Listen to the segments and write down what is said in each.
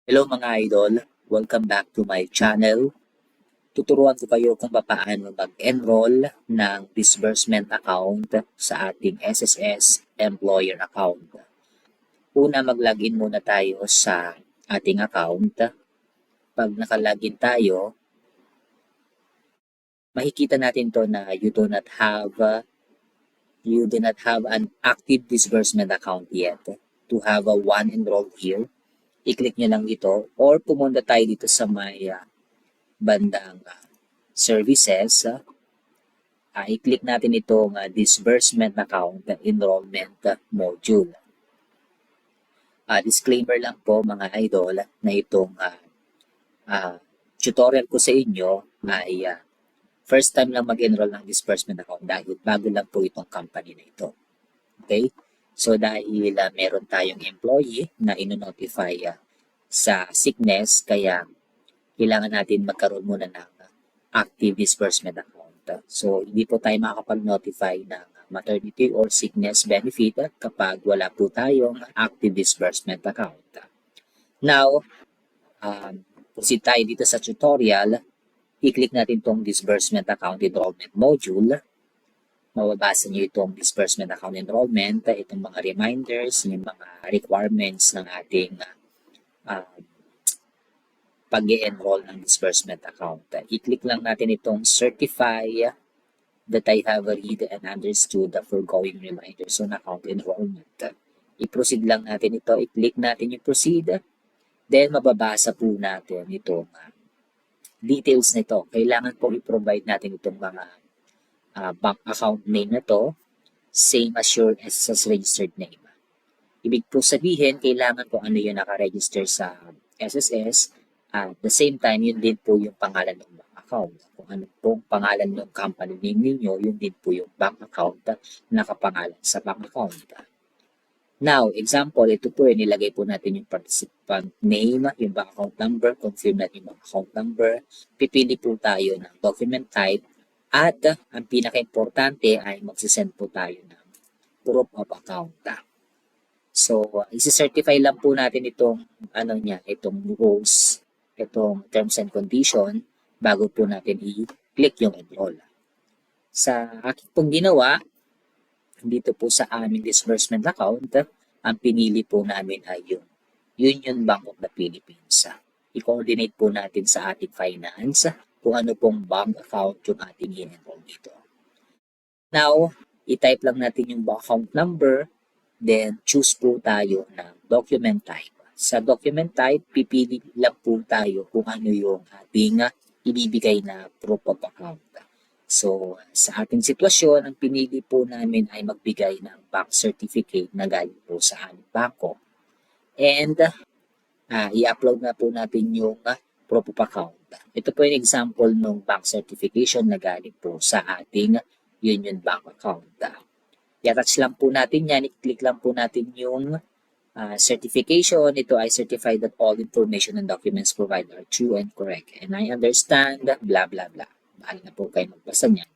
Hello mga idol, welcome back to my channel. Tuturuan ko kayo kung paano mag-enroll ng disbursement account sa ating SSS employer account. Una, mag-login muna tayo sa ating account. Pag naka-login tayo, makikita natin to na you do not have an active disbursement account yet. To have a one enrolled here, i-click nyo lang ito or pumunta tayo dito sa may bandang services. I-click natin itong disbursement account enrollment module. Disclaimer lang po mga idol na itong tutorial ko sa inyo ay first time lang mag-enroll ng disbursement account dahil bago lang po itong company na ito. Okay? So dahil meron tayong employee na ino-notify sa sickness, kaya kailangan natin magkaroon muna ng active disbursement account. So, hindi po tayo makakapag-notify ng maternity or sickness benefit kapag wala po tayong active disbursement account. Now, proceed tayo dito sa tutorial. I-click natin itong disbursement account enrollment module. Mababasa nyo itong disbursement account enrollment, itong mga reminders, yung mga requirements ng ating pag-enroll ng disbursement account. I-click lang natin itong certify that I have read and understood the foregoing reminders on account enrollment. I-proceed lang natin ito. I-click natin yung proceed. Then, mababasa po natin itong details nito. Kailangan po i-provide natin itong mga bank account name na to, same as your SSS registered name. Ibig po sabihin, kailangan po ano yung nakaregister sa SSS. At the same time, yun din po yung pangalan ng bank account. Kung ano pong pangalan ng company name ninyo, yun din po yung bank account na nakapangalan sa bank account. Now, example, ito po yung nilagay po natin yung participant name, yung bank account number, confirm natin yung bank account number, pipili po tayo ng document type, at ang pinaka-importante ay magsisend po tayo ng proof of account. So, isi-certify lang po natin itong itong rules, itong terms and condition bago po natin i-click yung enroll. Sa aking pong ginawa, dito po sa aming disbursement account, ang pinili po namin ay yung Union Bank of the Philippines. I-coordinate po natin sa ating finance kung ano pong bank account yung ating i-enroll dito. Now, i-type lang natin yung bank account number, then choose po tayo ng document type. Sa document type, pipili lang po tayo kung ano yung ating ibibigay na proof of account. So, sa ating sitwasyon, ang pinili po namin ay magbigay ng bank certificate na galing po sa aming bangko. And, i-upload na po natin yung proof of account. Ito po yung example ng bank certification na galing po sa ating Union Bank account. I-attach lang po natin yan, i-click lang po natin yung certification. Ito ay certified that all information and documents provided are true and correct. And I understand, blah, blah, blah. Mahal na po kayo magbasa niyan.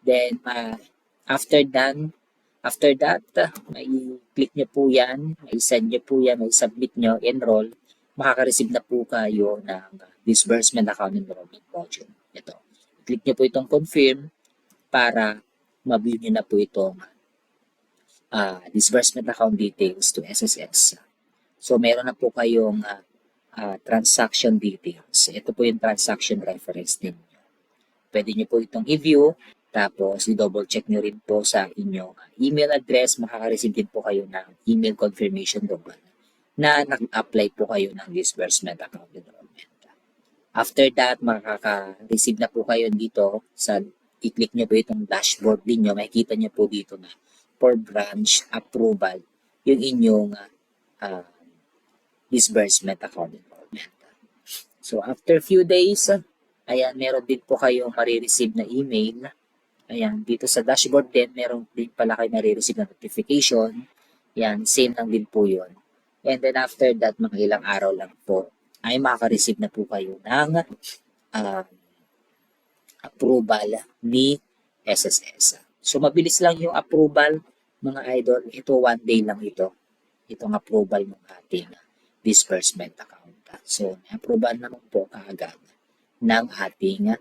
Then, after that, may click nyo po yan, may send nyo po yan, may submit nyo, enroll, makaka-receive na po kayo ng disbursement account enrollment module. Ito. Click nyo po itong confirm para ma-view nyo na po itong disbursement account details to SSS. So, meron na po kayong transaction details. Ito po yung transaction reference ninyo. Pwede nyo po itong i-view, tapos i-double check nyo rin po sa inyong email address. Makaka-receive din po kayo ng email confirmation doon na nag-apply po kayo ng disbursement account enrollment. After that, makaka-receive na po kayo dito sa i-click nyo po itong dashboard ninyo. Makikita nyo po dito na for branch approval yung inyong disbursement account enrollment. So, after few days, ayan, meron din po kayong marireceive na email. Ayan, dito sa dashboard din, meron din pala kayo marireceive na notification. Ayan, same lang din po yun. And then after that, mga ilang araw lang po, ay makaka-receive na po kayo ng approval ni SSS. So, mabilis lang yung approval, mga idol. Ito, 1 day lang ito. Itong approval ng ating disbursement account. So, na-approvean naman po kaagad ng ating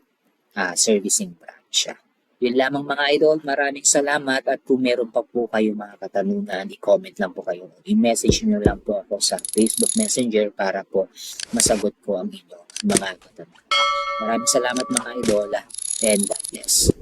servicing branch. Yun lamang mga idol, maraming salamat at kung meron pa po kayo mga katanungan, i-comment lang po kayo. I-message nyo lang po ako sa Facebook Messenger para po masagot ko ang inyong mga katanungan. Maraming salamat mga idol and God bless.